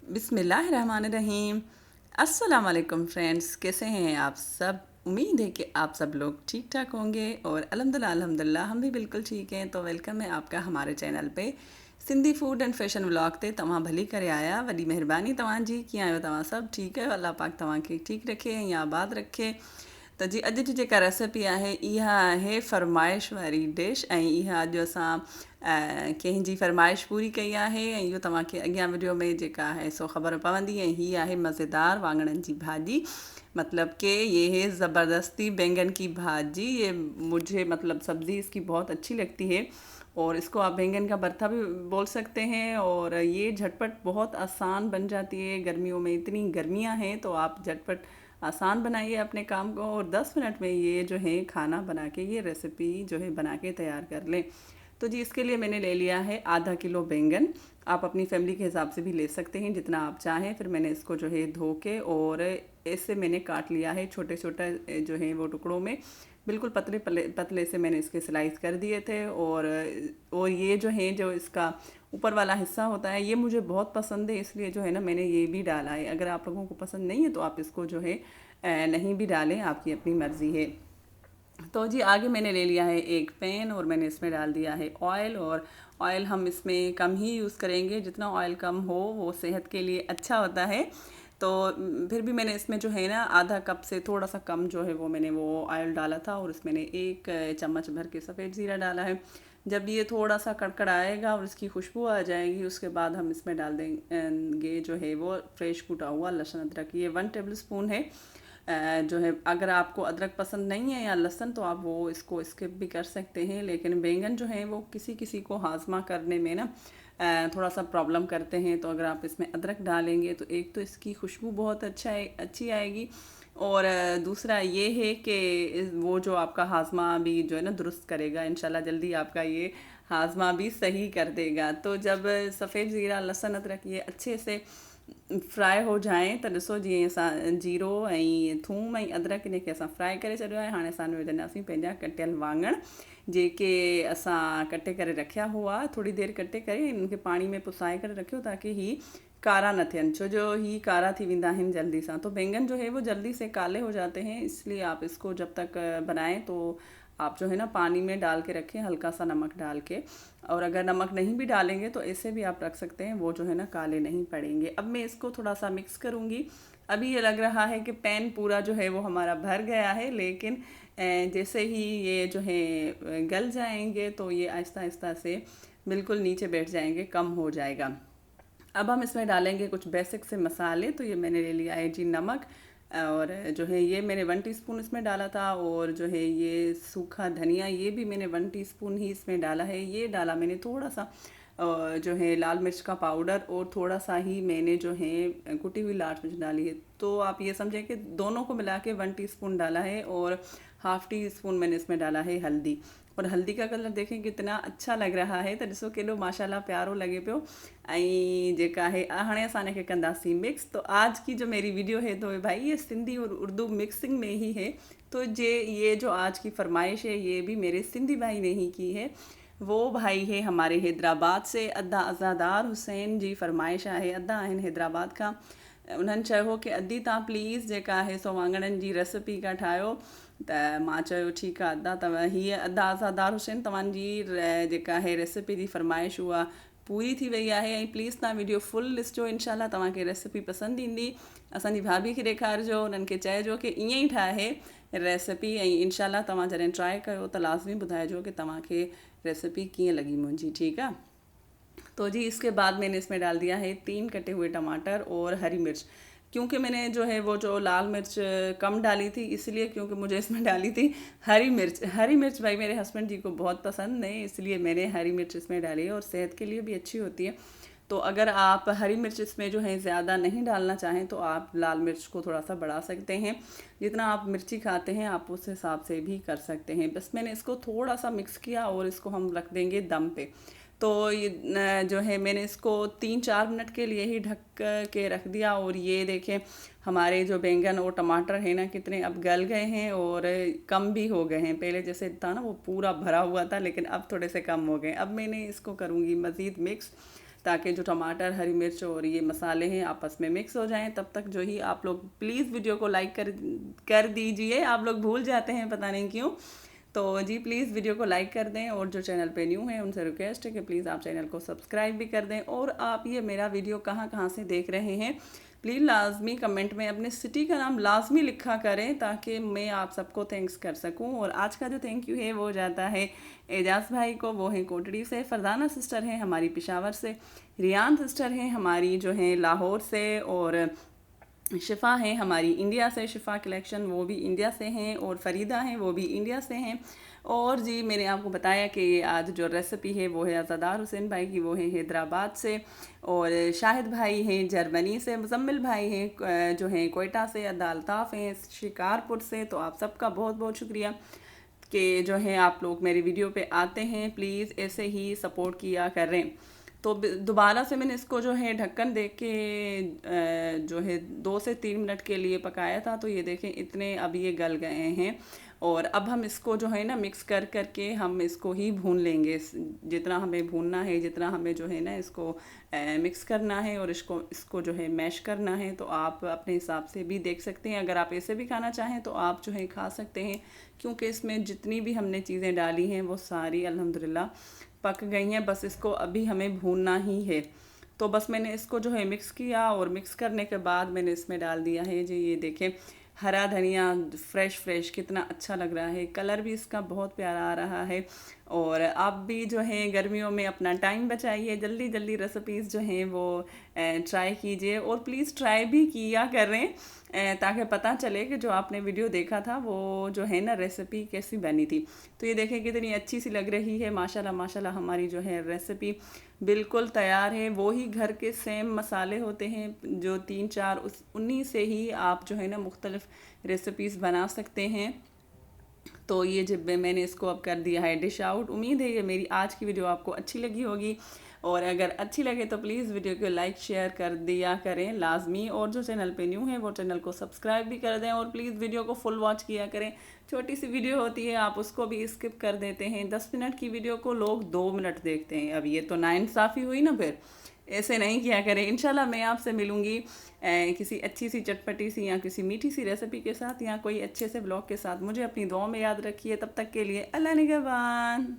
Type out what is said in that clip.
बिस्मिल्लाहिर्रहमानिर्रहीम। अस्सलाम वालेकुम फ्रेंड्स, कैसे हैं आप सब? उम्मीद है कि आप सब लोग ठीक ठाक होंगे और अल्हम्दुलिल्लाह हम भी बिल्कुल ठीक हैं। तो वेलकम है आपका हमारे चैनल पे Sindhi food and fashion vlog ते तव्हां भली करे आया। वॾी महिरबानी तव्हांजी। कीअं आहियो तव्हां? सब ठीक है? अल्लाह पाक तव्हांखे ठीक रखे या आबाद रखे। त जी अॼु जी जेका रेसिपी आहे इहा आहे फरमाइश वारी डिश, ऐं इहा अॼु असां कंहिंजी फरमाइश पूरी कई आहे ऐं इहो तव्हांखे अॻियां वीडियो में जेका आहे सो ख़बर पवंदी। ऐं हीअ आहे मज़ेदार वाङणनि जी भाॼी, मतलब कि ये है ज़बरदस्ती बैंगन की भाजी। ये मुझे मतलब सब्ज़ी इसकी बहुत अच्छी लगती है और इसको आप बैंगन का भरता भी बोल सकते हैं। और ये झटपट बहुत आसान बन जाती है। गर्मियों में इतनी गर्मियां हैं तो आप झटपट आसान बनाइए अपने काम को और 10 मिनट में ये जो है खाना बना के, ये रेसिपी जो है बना के तैयार कर लें। तो जी इसके लिए मैंने ले लिया है आधा किलो बैंगन। आप अपनी फैमिली के हिसाब से भी ले सकते हैं जितना आप चाहें। फिर मैंने इसको जो है धो के और ऐसे मैंने काट लिया है छोटे छोटे जो है वो टुकड़ों में। बिल्कुल पतले पतले से मैंने इसके स्लाइस कर दिए थे। और ये जो है जो इसका ऊपर वाला हिस्सा होता है ये मुझे बहुत पसंद है, इसलिए जो है ना मैंने ये भी डाला है। अगर आप लोगों को पसंद नहीं है तो आप इसको जो है नहीं भी डालें, आपकी अपनी मर्ज़ी है। तो जी आगे मैंने ले लिया है एक पैन और मैंने इसमें डाल दिया है ऑयल। और ऑयल हम इसमें कम ही यूज़ करेंगे, जितना ऑयल कम हो वो सेहत के लिए अच्छा होता है। तो फिर भी मैंने इसमें जो है ना आधा कप से थोड़ा सा कम जो है वो मैंने वो ऑयल डाला था और इसमें मैंने एक चम्मच भर के सफ़ेद ज़ीरा डाला है। जब ये थोड़ा सा कड़कड़ आएगा और इसकी खुशबू आ जाएगी उसके बाद हम इसमें डाल देंगे जो है वो फ्रेश कूटा हुआ लहसुन अदरक। ये 1 टेबल स्पून है। जो है अगर आपको अदरक पसंद नहीं है या लहसुन तो आप वो इसको स्किप भी कर सकते हैं। लेकिन बैंगन जो है वो किसी किसी को हाजमा करने में ना थोड़ा सा प्रॉब्लम करते हैं, तो अगर आप इसमें अदरक डालेंगे तो एक तो इसकी खुशबू बहुत अच्छी आएगी और दूसरा ये है कि वो जो आपका हाजमा भी जो है ना दुरुस्त करेगा। इंशाल्लाह जल्दी आपका ये हाजमा भी सही कर देगा। तो जब सफ़ेद ज़ीरा लहसुन अदरक ये अच्छे से फ्राई हो जाएं त ॾिसो जीअं असां जीरो ऐं थूम ऐं अदरक इनखे असां फ्राई करे छॾियो आहे। हाणे असां विझंदासीं पंहिंजा कटियल वाङण जेके असां कटे करे रखिया हुआ। थोड़ी देरि कटे करे इनखे पाणी में पुसाए करे रखियो ताकि ही कारा न थियनि, छो जो ही कारा थी वेंदा आहिनि जल्दी सां। तो बैंगन जो है वो जल्दी से काले हो जाते हैं, इसलिए आप इसको जब तक बनाएं तो आप जो है ना पानी में डाल के रखें हल्का सा नमक डाल के। और अगर नमक नहीं भी डालेंगे तो ऐसे भी आप रख सकते हैं, वो जो है ना काले नहीं पड़ेंगे। अब मैं इसको थोड़ा सा मिक्स करूँगी। अभी ये लग रहा है कि पैन पूरा जो है वो हमारा भर गया है, लेकिन जैसे ही ये जो है गल जाएंगे तो ये आहिस्ता आहिस्ता से बिल्कुल नीचे बैठ जाएंगे, कम हो जाएगा। अब हम इसमें डालेंगे कुछ बेसिक से मसाले। तो ये मैंने ले लिया है जी नमक, और जो है ये मैंने 1 टीस्पून इसमें डाला था। और जो है ये सूखा धनिया ये भी मैंने 1 टीस्पून ही इसमें डाला है। ये डाला मैंने थोड़ा सा जो है लाल मिर्च का पाउडर, और थोड़ा सा ही मैंने जो है कुटी हुई लाल मिर्च डाली है। तो आप ये समझें कि दोनों को मिला के 1 टीस्पून डाला है। और हाफ़ टी स्पून मैंने इसमें डाला है हल्दी। और हल्दी का कलर देखें कितना अच्छा लग रहा है, तो ॾिसो केॾो माशाल्लाह प्यारो लगे पियो। ऐं जेका है हाणे असां इनखे कंदासीं मिक्स। तो आज की जो मेरी वीडियो है तो भाई ये सिंधी और उर्दू मिक्सिंग में ही है। तो ये जो आज की फरमाइश है ये भी मेरे सिंधी भाई ने ही की है। वो भाई है हमारे हैदराबाद से, अदा अज़ादार हुसैन जी फरमाइश है। अदा आहिनि हैदराबाद का। उन्हनि चयो कि अदी तव्हां प्लीज़ जेका आहे सो वाङणनि जी रेसिपी का ठाहियो। त मां चयो ठीकु आहे अदा, तव्हां हीअ अदा आज़ादार हुसैन तव्हांजी जेका आहे रेसिपी जी फरमाइश उहा पूरी थी वई आहे। ऐं प्लीज़ तव्हां वीडियो फुल ॾिसिजो, इनशाला तव्हांखे रेसिपी पसंदि ईंदी। असांजी भाभी खे ॾेखारिजो, उन्हनि खे चइजो कि ईअं ई ठाहे रेसिपी। ऐं इनशाला तव्हां जॾहिं ट्राई कयो त लाज़मी ॿुधाइजो कि तव्हांखे रेसिपी कीअं लॻी मुंहिंजी, ठीकु आहे। तो जी इसके बाद मैंने इसमें डाल दिया है 3 कटे हुए टमाटर और हरी मिर्च। क्योंकि मैंने जो है वो जो लाल मिर्च कम डाली थी इसलिए, क्योंकि मुझे इसमें डाली थी हरी मिर्च। हरी मिर्च भाई मेरे हस्बैंड जी को बहुत पसंद है, इसलिए मैंने हरी मिर्च इसमें डाली है और सेहत के लिए भी अच्छी होती है। तो अगर आप हरी मिर्च इसमें जो है ज़्यादा नहीं डालना चाहें तो आप लाल मिर्च को थोड़ा सा बढ़ा सकते हैं। जितना आप मिर्ची खाते हैं आप उस हिसाब से भी कर सकते हैं। बस मैंने इसको थोड़ा सा मिक्स किया और इसको हम रख देंगे दम पे। तो ये जो है मैंने इसको 3-4 मिनट के लिए ही ढक के रख दिया। और ये देखें हमारे जो बैंगन और टमाटर है ना कितने अब गल गए हैं और कम भी हो गए हैं। पहले जैसे था ना वो पूरा भरा हुआ था, लेकिन अब थोड़े से कम हो गए। अब मैंने इसको करूँगी मज़ीद मिक्स। ताकि जो टमाटर, हरी मिर्च और ये मसाले हैं आपस में मिक्स हो जाएं। तब तक जो ही आप लोग प्लीज़ वीडियो को लाइक कर दीजिए। आप लोग भूल जाते हैं, पता नहीं क्यों। तो जी प्लीज़ वीडियो को लाइक कर दें, और जो चैनल पे न्यू है उनसे रिक्वेस्ट है कि प्लीज़ आप चैनल को सब्सक्राइब भी कर दें। और आप ये मेरा वीडियो कहाँ कहाँ से देख रहे हैं, प्लीज़ लाजमी कमेंट में अपने सिटी का नाम लाजमी लिखा करें, ताकि मैं आप सबको थैंक्स कर सकूं। और आज का जो थैंक यू है वो जाता है एजाज भाई को, वो हैं कोटड़ी से, फरदाना सिस्टर हैं हमारी पेशावर से, रियान सिस्टर हैं हमारी जो हैं लाहौर से, और शिफ़ा हैं हमारी इंडिया से, शिफ़ा कलेक्शन वो भी इंडिया से हैं, और फ़रीदा हैं वो भी इंडिया से हैं। और जी मैंने आपको बताया कि आज जो रेसिपी है वो है अज़ादार हुसैन भाई की, वो है हैदराबाद से, और शाहिद भाई हैं जर्मनी से, मुजम्मिल भाई हैं जो हैं कोयटा से, अदालताफ़ हैं शिकारपुर से। तो आप सबका बहुत बहुत शुक्रिया कि जो है आप लोग मेरी वीडियो पे आते हैं, प्लीज़ ऐसे ही सपोर्ट किया करें। तो दोबारा से मैंने इसको जो है ढक्कन दे के जो है 2 से 3 मिनट के लिए पकाया था। तो ये देखें इतने अब ये गल गए हैं, और अब हम इसको जो है ना मिक्स कर करके हम इसको ही भून लेंगे, जितना हमें भूनना है, जितना हमें जो है ना इसको मिक्स करना है, और इसको जो है मैश करना है। तो आप अपने हिसाब से भी देख सकते हैं, अगर आप ऐसे भी खाना चाहें तो आप जो है खा सकते हैं, क्योंकि इसमें जितनी भी हमने चीज़ें डाली हैं वो सारी अल्हम्दुलिल्लाह पक गई हैं। बस इसको अभी हमें भूनना ही है। तो बस मैंने इसको जो है मिक्स किया, और मिक्स करने के बाद मैंने इसमें डाल दिया है जी, ये देखें हरा धनिया, फ्रेश फ्रेश कितना अच्छा लग रहा है, कलर भी इसका बहुत प्यारा आ रहा है। और आप भी जो है गर्मियों में अपना टाइम बचाइए, जल्दी जल्दी रेसिपीज़ जो हैं वो ट्राई कीजिए, और प्लीज़ ट्राई भी किया करें, ताकि पता चले कि जो आपने वीडियो देखा था वो जो है ना रेसिपी कैसी बनी थी। तो ये देखें कितनी अच्छी सी लग रही है, माशाल्लाह माशाल्लाह। हमारी जो है रेसिपी बिल्कुल तैयार है। वो ही घर के सेम मसाले होते हैं जो 3-4, उन्हीं से ही आप जो है ना मुख्तलिफ़ रेसिपीज़ बना सकते हैं। तो ये जब मैंने इसको अब कर दिया है डिश आउट। उम्मीद है ये मेरी आज की वीडियो आपको अच्छी लगी होगी, और अगर अच्छी लगे तो प्लीज़ वीडियो को लाइक शेयर कर दिया करें लाजमी, और जो चैनल पे न्यू है वो चैनल को सब्सक्राइब भी कर दें, और प्लीज़ वीडियो को फुल वॉच किया करें। छोटी सी वीडियो होती है, आप उसको भी स्किप कर देते हैं। 10 मिनट की वीडियो को लोग 2 मिनट देखते हैं। अब ये तो नाइंसाफ़ी हुई ना, फिर ऐसे नहीं किया करें। इंशाल्लाह मैं आपसे मिलूँगी किसी अच्छी सी चटपटी सी या किसी मीठी सी रेसिपी के साथ, या कोई अच्छे से ब्लॉग के साथ। मुझे अपनी दुआ में याद रखिए। तब तक के लिए अल्लाह निगहबान।